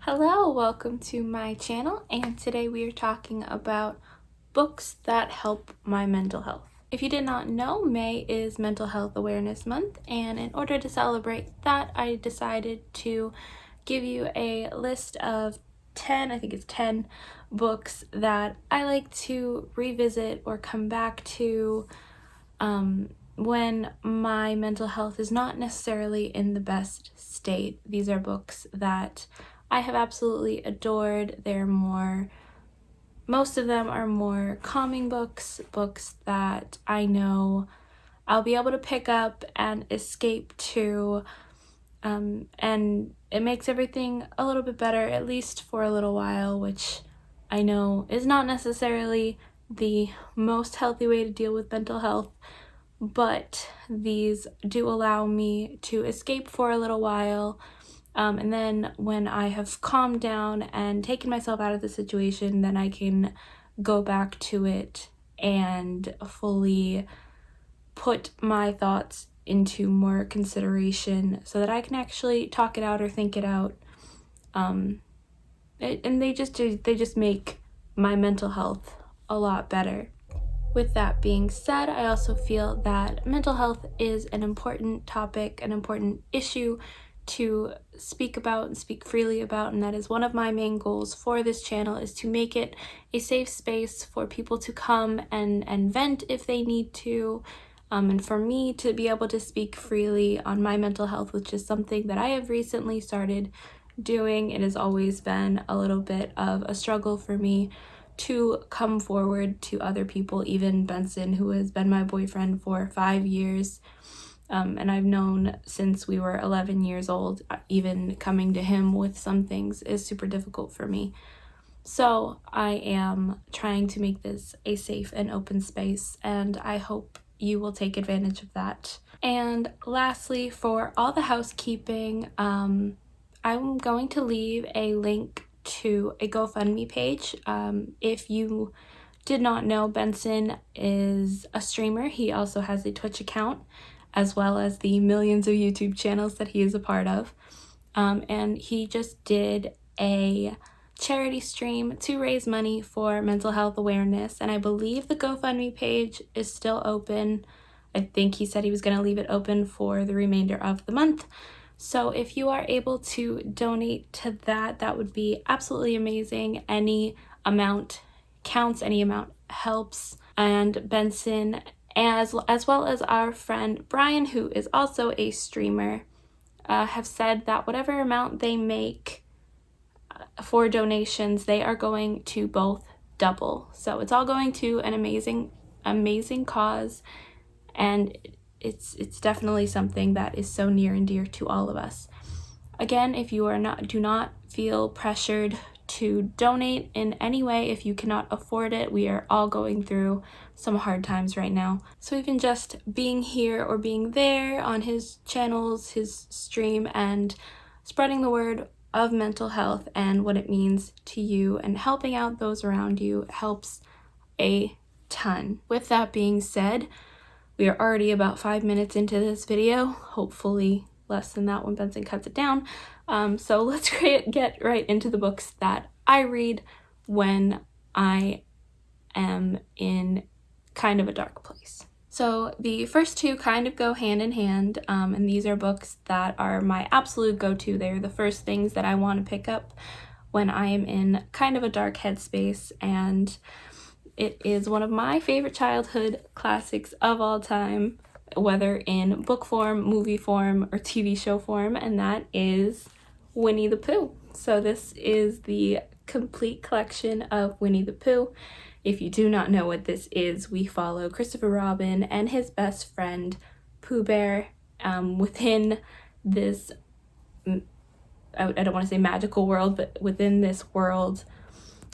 Hello, welcome to my channel, and today we are talking about books that help my mental health. If you did not know, May is Mental Health Awareness Month, and in order to celebrate that, I decided to give you a list of 10 books that I like to revisit or come back to when my mental health is not necessarily in the best state. These are books that I have absolutely adored. Most of them are more calming books that I know I'll be able to pick up and escape to, and it makes everything a little bit better, at least for a little while, which I know is not necessarily the most healthy way to deal with mental health, but these do allow me to escape for a little while. And then when I have calmed down and taken myself out of the situation, then I can go back to it and fully put my thoughts into more consideration so that I can actually talk it out or think it out. And they just make my mental health a lot better. With that being said, I also feel that mental health is an important topic, an important issue to speak about and speak freely about, and that is one of my main goals for this channel, is to make it a safe space for people to come and vent if they need to, and for me to be able to speak freely on my mental health, which is something that I have recently started doing. It has always been a little bit of a struggle for me to come forward to other people, even Benson, who has been my boyfriend for 5 years, and I've known since we were 11 years old. Even coming to him with some things is super difficult for me. So I am trying to make this a safe and open space, and I hope you will take advantage of that. And lastly, for all the housekeeping, I'm going to leave a link to a Gofundme page. If you did not know, Benson is a streamer. He also has a Twitch account, as well as the millions of YouTube channels that he is a part of. And he just did a charity stream to raise money for mental health awareness, and I believe the Gofundme page is still open. I think he said he was going to leave it open for the remainder of the month. So if you are able to donate to that, that would be absolutely amazing. Any amount counts, any amount helps. And Benson, as well as our friend Brian, who is also a streamer, have said that whatever amount they make for donations, they are going to both double. So it's all going to an amazing cause, and it's definitely something that is so near and dear to all of us. Again, if you do not feel pressured to donate in any way. If you cannot afford it, we are all going through some hard times right now. So even just being here or being there on his channels, his stream, and spreading the word of mental health and what it means to you and helping out those around you helps a ton. With that being said, we are already about 5 minutes into this video, hopefully less than that when Benson cuts it down. So let's get right into the books that I read when I am in kind of a dark place. So the first two kind of go hand in hand, and these are books that are my absolute go-to. They're the first things that I want to pick up when I am in kind of a dark headspace, and it is one of my favorite childhood classics of all time, whether in book form, movie form, or TV show form, and that is Winnie the Pooh. So this is the complete collection of Winnie the Pooh. If you do not know what this is, we follow Christopher Robin and his best friend Pooh Bear within this, I don't want to say magical world, but within this world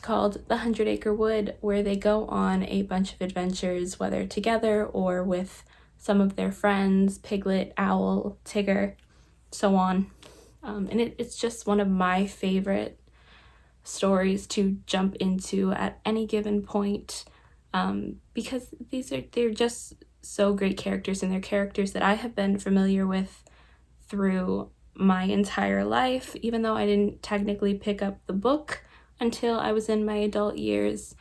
called the 100-Acre Wood, where they go on a bunch of adventures, whether together or with some of their friends, Piglet, Owl, Tigger, so on. And it's just one of my favorite stories to jump into at any given point, because they're just so great characters, and they're characters that I have been familiar with through my entire life, even though I didn't technically pick up the book until I was in my adult years.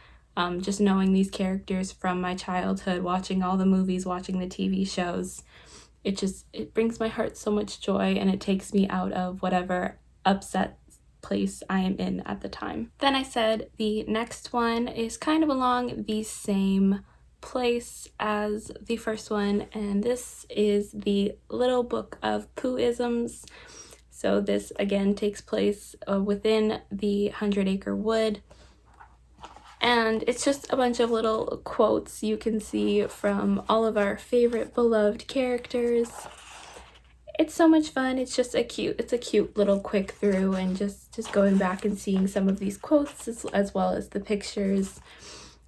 Just knowing these characters from my childhood, watching all the movies, watching the TV shows, it brings my heart so much joy, and it takes me out of whatever upset place I am in at the time. Then I said the next one is kind of along the same place as the first one, and this is the Little Book of Pooh-isms. So this again takes place within the 100-Acre Wood, and it's just a bunch of little quotes you can see from all of our favorite beloved characters. It's so much fun. It's a cute little quick through, and just going back and seeing some of these quotes as well as the pictures.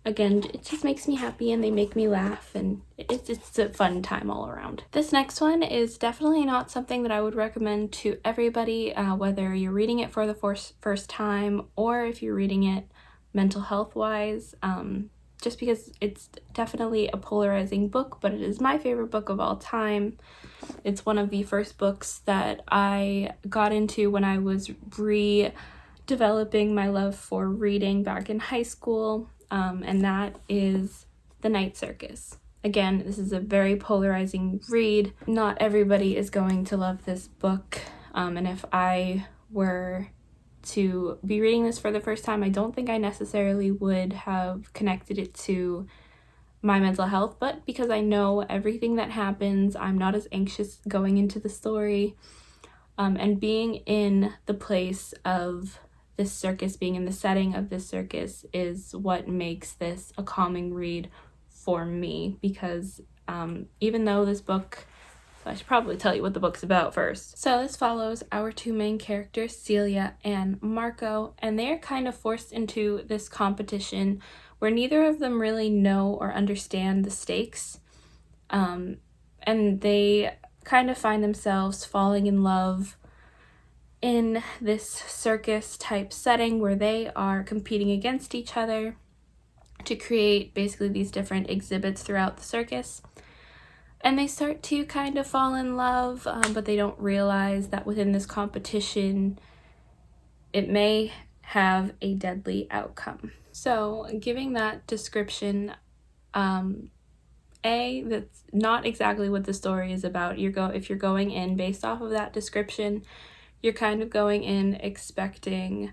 Again, it just makes me happy, and they make me laugh, and it's a fun time all around. This next one is definitely not something that I would recommend to everybody, whether you're reading it for the first time or if you're reading it mental health wise, just because it's definitely a polarizing book, but it is my favorite book of all time. It's one of the first books that I got into when I was redeveloping my love for reading back in high school, and that is The Night Circus. Again, this is a very polarizing read. Not everybody is going to love this book, and if I were to be reading this for the first time, I don't think I necessarily would have connected it to my mental health, but because I know everything that happens, I'm not as anxious going into the story, and being in the place of this circus, being in the setting of this circus is what makes this a calming read for me, because even though this book, I should probably tell you what the book's about first. So this follows our two main characters, Celia and Marco, and they're kind of forced into this competition where neither of them really know or understand the stakes, and they kind of find themselves falling in love in this circus type setting where they are competing against each other to create basically these different exhibits throughout the circus. And they start to kind of fall in love, but they don't realize that within this competition, it may have a deadly outcome. So giving that description, that's not exactly what the story is about. If you're going in based off of that description, you're kind of going in expecting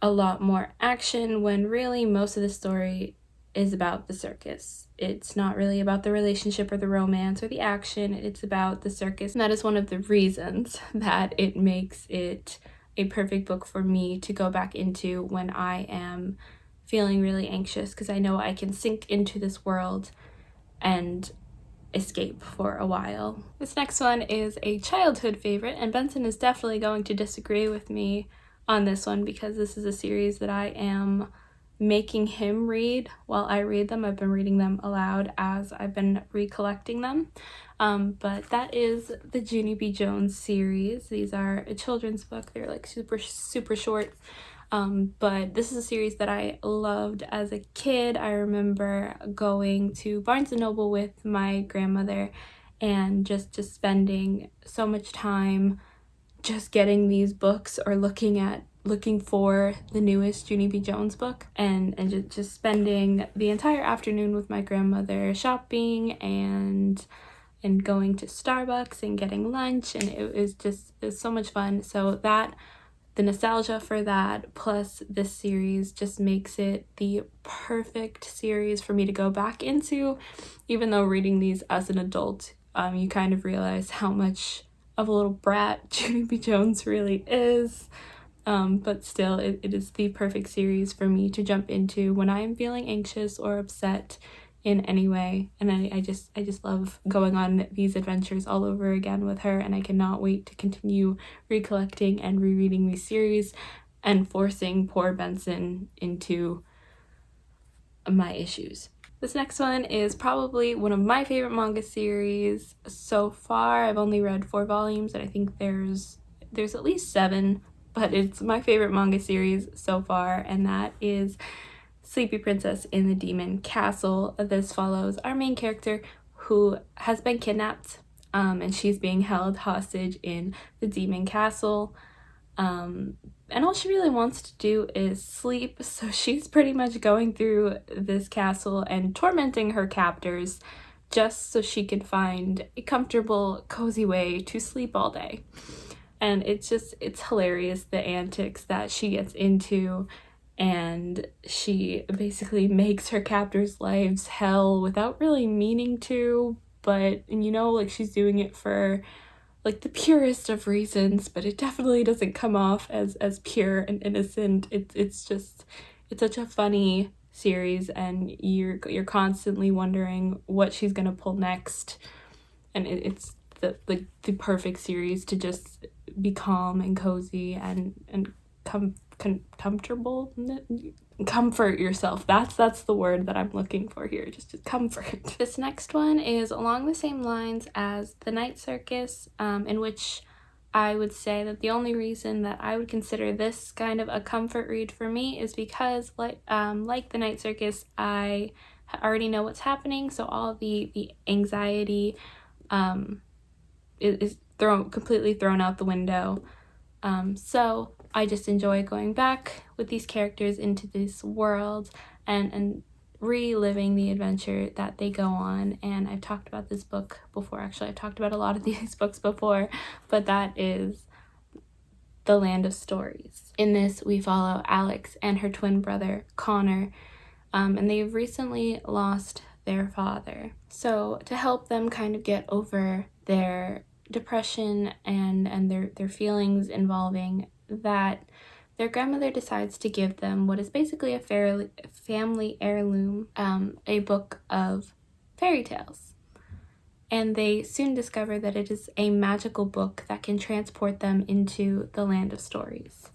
a lot more action, when really most of the story is about the circus. It's not really about the relationship or the romance or the action. It's about the circus. And that is one of the reasons that it makes it a perfect book for me to go back into when I am feeling really anxious, because I know I can sink into this world and escape for a while. This next one is a childhood favorite, and Benson is definitely going to disagree with me on this one, because this is a series that I am making him read while I read them. I've been reading them aloud as I've been recollecting them. But that is the Junie B. Jones series. These are a children's book. They're like super short. But this is a series that I loved as a kid. I remember going to Barnes & Noble with my grandmother and just spending so much time just getting these books or looking for the newest Junie B. Jones book, and just spending the entire afternoon with my grandmother shopping and going to Starbucks and getting lunch, and it was so much fun. So that the nostalgia for that plus this series just makes it the perfect series for me to go back into. Even though reading these as an adult, you kind of realize how much of a little brat Junie B. Jones really is. But still, it is the perfect series for me to jump into when I am feeling anxious or upset in any way. And I just love going on these adventures all over again with her, and I cannot wait to continue recollecting and rereading these series and forcing poor Benson into my issues. This next one is probably one of my favorite manga series so far. I've only read 4 volumes, and I think there's at least 7, but it's my favorite manga series so far, and that is Sleepy Princess in the Demon Castle. This follows our main character who has been kidnapped and she's being held hostage in the demon castle. And all she really wants to do is sleep, so she's pretty much going through this castle and tormenting her captors just so she can find a comfortable, cozy way to sleep all day. And it's hilarious, the antics that she gets into, and she basically makes her captors' lives hell without really meaning to, but like she's doing it for like the purest of reasons, but it definitely doesn't come off as pure and innocent. It's such a funny series, and you're constantly wondering what she's gonna pull next, and it's the perfect series to just be calm and cozy and comfortable. Comfort yourself. That's the word that I'm looking for here. Just comfort. This next one is along the same lines as the Night Circus, in which I would say that the only reason that I would consider this kind of a comfort read for me is because like the Night Circus, I already know what's happening, so all the anxiety is completely thrown out the window. So I just enjoy going back with these characters into this world and reliving the adventure that they go on. And I've talked about this book before. Actually, I've talked about a lot of these books before, but that is The Land of Stories. In this, we follow Alex and her twin brother, Connor, and they've recently lost their father. So to help them kind of get over their depression and their feelings involving that, their grandmother decides to give them what is basically a family heirloom, a book of fairy tales. And they soon discover that it is a magical book that can transport them into the land of stories.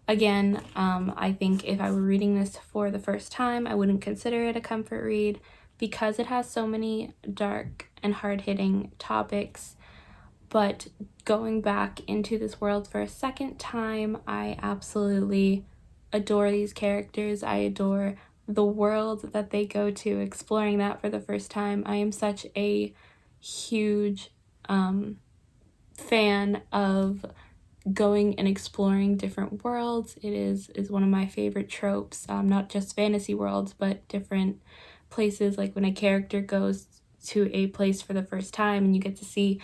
Again, I think if I were reading this for the first time, I wouldn't consider it a comfort read because it has so many dark and hard-hitting topics. But going back into this world for a second time, I absolutely adore these characters. I adore the world that they go to, exploring that for the first time. I am such a huge fan of going and exploring different worlds. It is one of my favorite tropes, not just fantasy worlds, but different places, like when a character goes to a place for the first time and you get to see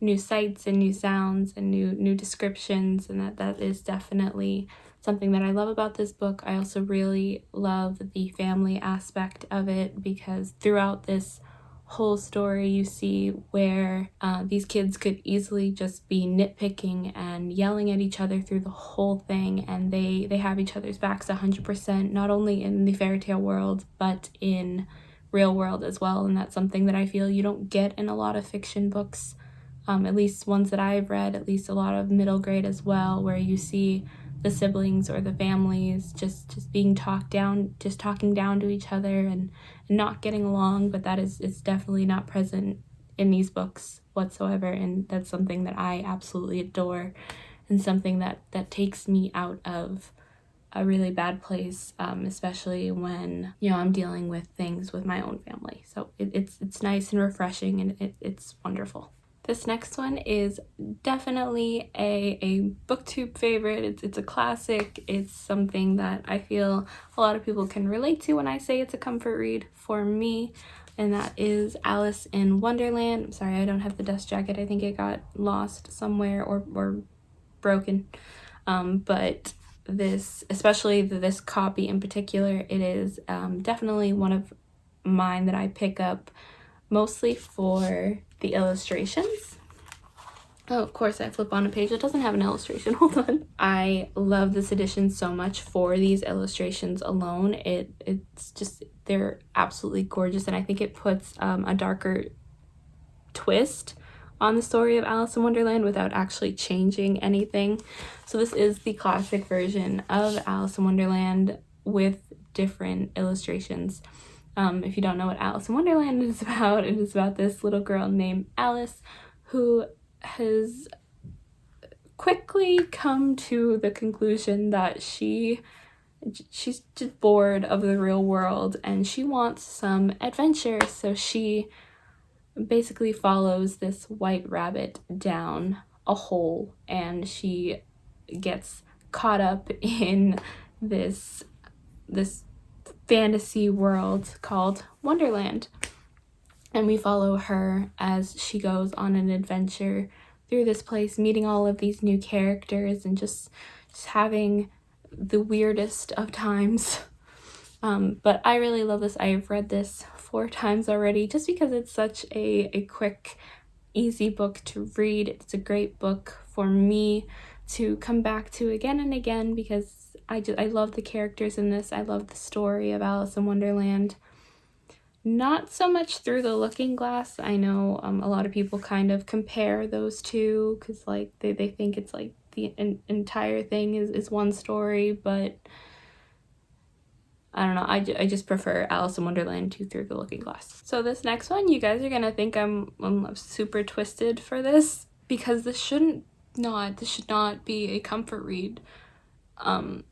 new sights and new sounds and new descriptions, and that is definitely something that I love about this book. I also really love the family aspect of it, because throughout this whole story you see where these kids could easily just be nitpicking and yelling at each other through the whole thing, and they have each other's backs 100%, not only in the fairy tale world but in real world as well. And that's something that I feel you don't get in a lot of fiction books, at least ones that I've read, at least a lot of middle grade as well, where you see the siblings or the families just being talked down, just talking down to each other and not getting along. But that is definitely not present in these books whatsoever, and that's something that I absolutely adore, and something that takes me out of a really bad place, especially when I'm dealing with things with my own family. So it's nice and refreshing, and it's wonderful. This next one is definitely a booktube favorite. It's a classic. It's something that I feel a lot of people can relate to when I say it's a comfort read for me, and that is Alice in Wonderland. I'm sorry, I don't have the dust jacket. I think it got lost somewhere or broken. But this, especially this copy in particular, it is definitely one of mine that I pick up mostly for the illustrations. Oh, of course, I flip on a page that doesn't have an illustration. Hold on. I love this edition so much for these illustrations alone. It's just, they're absolutely gorgeous, and I think it puts a darker twist on the story of Alice in Wonderland without actually changing anything. So this is the classic version of Alice in Wonderland with different illustrations. If you don't know what Alice in Wonderland is about, it is about this little girl named Alice who has quickly come to the conclusion that she's just bored of the real world and she wants some adventure. So she basically follows this white rabbit down a hole, and she gets caught up in this fantasy world called Wonderland. And we follow her as she goes on an adventure through this place, meeting all of these new characters and just having the weirdest of times. But I really love this. I've read this 4 times already just because it's such a quick, easy book to read. It's a great book for me to come back to again and again because I love the characters in this. I love the story of Alice in Wonderland. Not so much Through the Looking Glass. I know a lot of people kind of compare those two because like they think it's like the entire thing is one story, but I don't know, I just prefer Alice in Wonderland to Through the Looking Glass. So this next one, you guys are gonna think I'm super twisted for this because this should not be a comfort read. I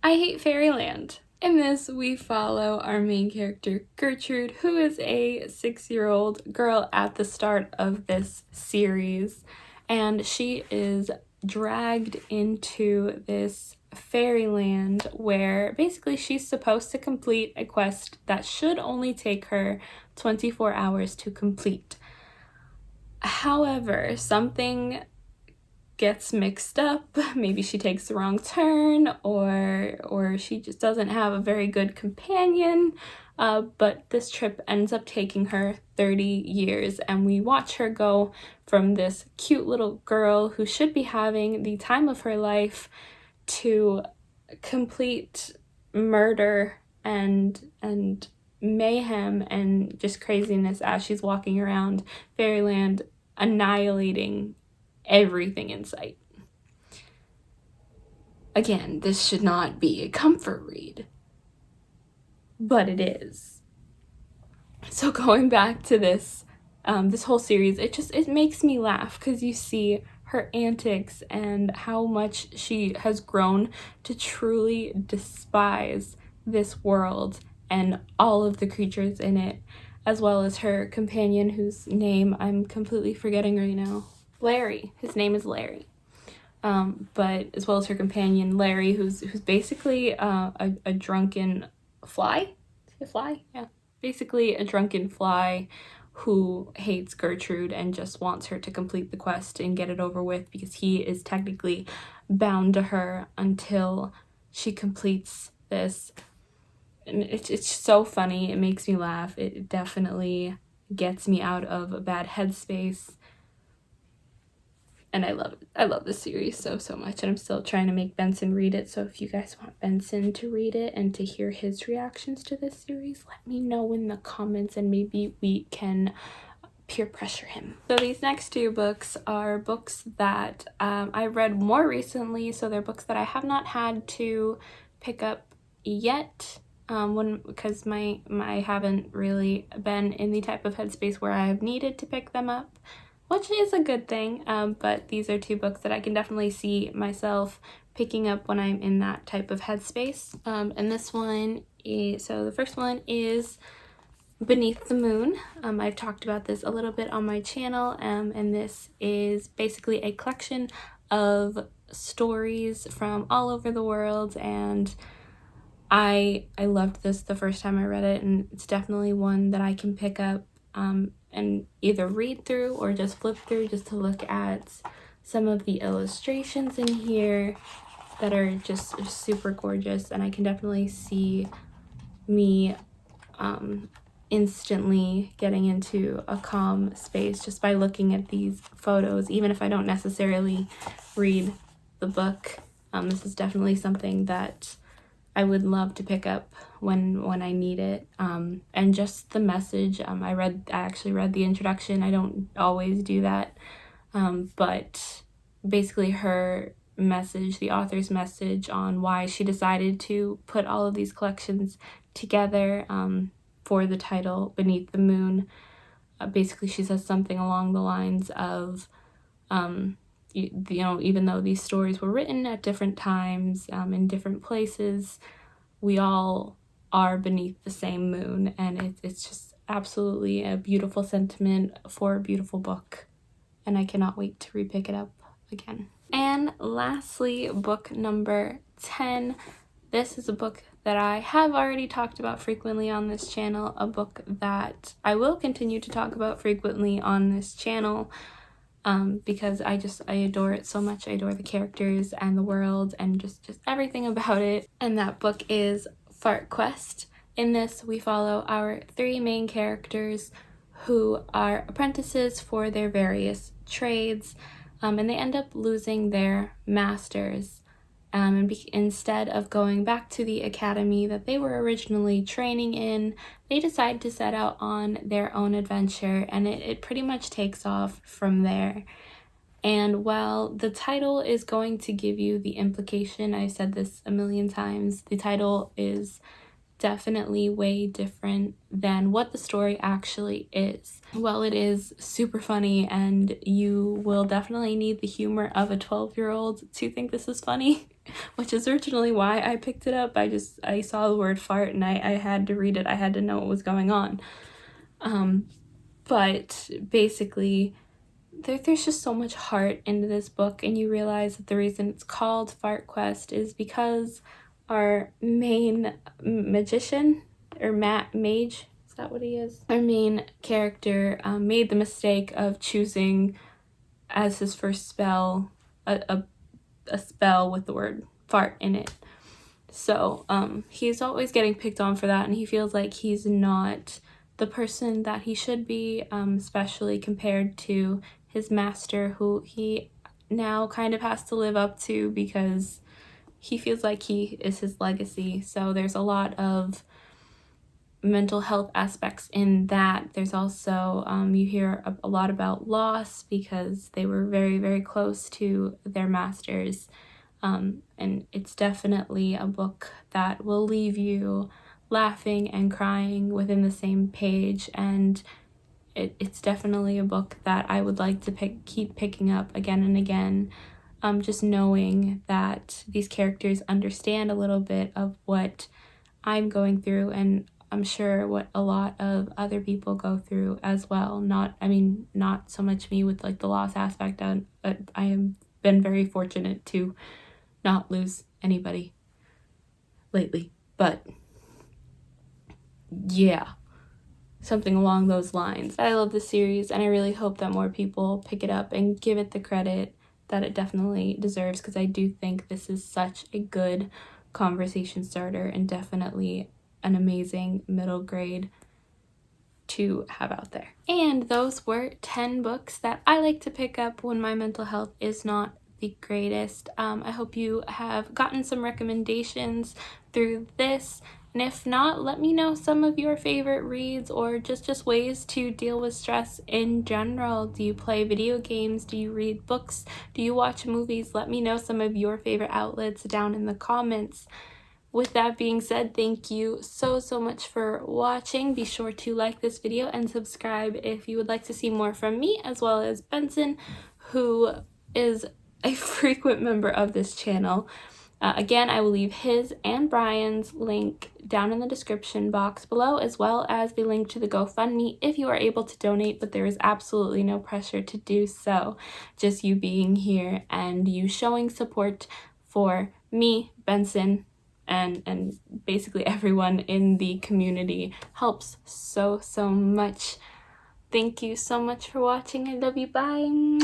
hate Fairyland. In this, we follow our main character, Gertrude, who is a 6-year-old girl at the start of this series, and she is dragged into this fairyland where basically she's supposed to complete a quest that should only take her 24 hours to complete. However, something gets mixed up. Maybe she takes the wrong turn, or she just doesn't have a very good companion. But this trip ends up taking her 30 years, and we watch her go from this cute little girl who should be having the time of her life to complete murder and mayhem and just craziness as she's walking around Fairyland, annihilating everything in sight. Again, this should not be a comfort read, but it is. So going back to this whole series, it makes me laugh because you see her antics and how much she has grown to truly despise this world and all of the creatures in it, as well as her companion, whose name I'm completely forgetting right now. Larry. His name is Larry. But as well as her companion, Larry, who's basically a drunken fly. Is he a fly? Yeah. Basically a drunken fly who hates Gertrude and just wants her to complete the quest and get it over with because he is technically bound to her until she completes this. And it's so funny. It makes me laugh. It definitely gets me out of a bad headspace. And I love it. I love this series so much, and I'm still trying to make Benson read it, so if you guys want Benson to read it and to hear his reactions to this series, let me know in the comments and maybe we can peer pressure him. So these next 2 books are books that I read more recently, so they're books that I have not had to pick up yet, because I haven't really been in the type of headspace where I have needed to pick them up, which is a good thing, but these are 2 books that I can definitely see myself picking up when I'm in that type of headspace. And this one is, so the first one is Beneath the Moon. I've talked about this a little bit on my channel, and this is basically a collection of stories from all over the world, and I loved this the first time I read it, and it's definitely one that I can pick up and either read through or just flip through just to look at some of the illustrations in here that are just super gorgeous, and I can definitely see me instantly getting into a calm space just by looking at these photos, even if I don't necessarily read the book. This is definitely something that I would love to pick up when I need it. And just the message, I actually read the introduction. I don't always do that, but basically her message, the author's message on why she decided to put all of these collections together for the title Beneath the Moon. Basically she says something along the lines of, you know, even though these stories were written at different times, in different places, we all are beneath the same moon, and it's just absolutely a beautiful sentiment for a beautiful book, and I cannot wait to repick it up again. And lastly, book number 10. This is a book that I have already talked about frequently on this channel, a book that I will continue to talk about frequently on this channel, because I adore it so much. I adore the characters and the world and just everything about it. And that book is Fart Quest. In this, we follow our 3 main characters who are apprentices for their various trades, and they end up losing their masters. And instead of going back to the academy that they were originally training in, they decide to set out on their own adventure, and it pretty much takes off from there. And while the title is going to give you the implication, I've said this a million times, the title is definitely way different than what the story actually is. While it is super funny and you will definitely need the humor of a 12-year-old to think this is funny, which is originally why I picked it up. I saw the word fart and I had to read it. I had to know what was going on. But basically, there's just so much heart into this book, and you realize that the reason it's called Fart Quest is because our main magician, or mage, is that what he is? Our main character made the mistake of choosing as his first spell a spell with the word fart in it. So he's always getting picked on for that, and he feels like he's not the person that he should be, especially compared to his master, who he now kind of has to live up to because he feels like he is his legacy. So there's a lot of mental health aspects in that. There's also, you hear a lot about loss because they were very, very close to their masters. And it's definitely a book that will leave you laughing and crying within the same page, and it's definitely a book that I would like to keep picking up again and again. Just knowing that these characters understand a little bit of what I'm going through, and I'm sure what a lot of other people go through as well. Not so much me with like the loss aspect, but I have been very fortunate to not lose anybody lately. But yeah, something along those lines. I love the series, and I really hope that more people pick it up and give it the credit that it definitely deserves, because I do think this is such a good conversation starter and definitely an amazing middle grade to have out there. And those were 10 books that I like to pick up when my mental health is not the greatest. I hope you have gotten some recommendations through this. And if not, let me know some of your favorite reads or just ways to deal with stress in general. Do you play video games? Do you read books? Do you watch movies? Let me know some of your favorite outlets down in the comments. With that being said, thank you so much for watching. Be sure to like this video and subscribe if you would like to see more from me, as well as Benson, who is a frequent member of this channel. Again, I will leave his and Brian's link down in the description box below, as well as the link to the GoFundMe if you are able to donate, but there is absolutely no pressure to do so. Just you being here and you showing support for me, Benson, and basically everyone in the community helps so much. Thank you so much for watching. I love you. Bye.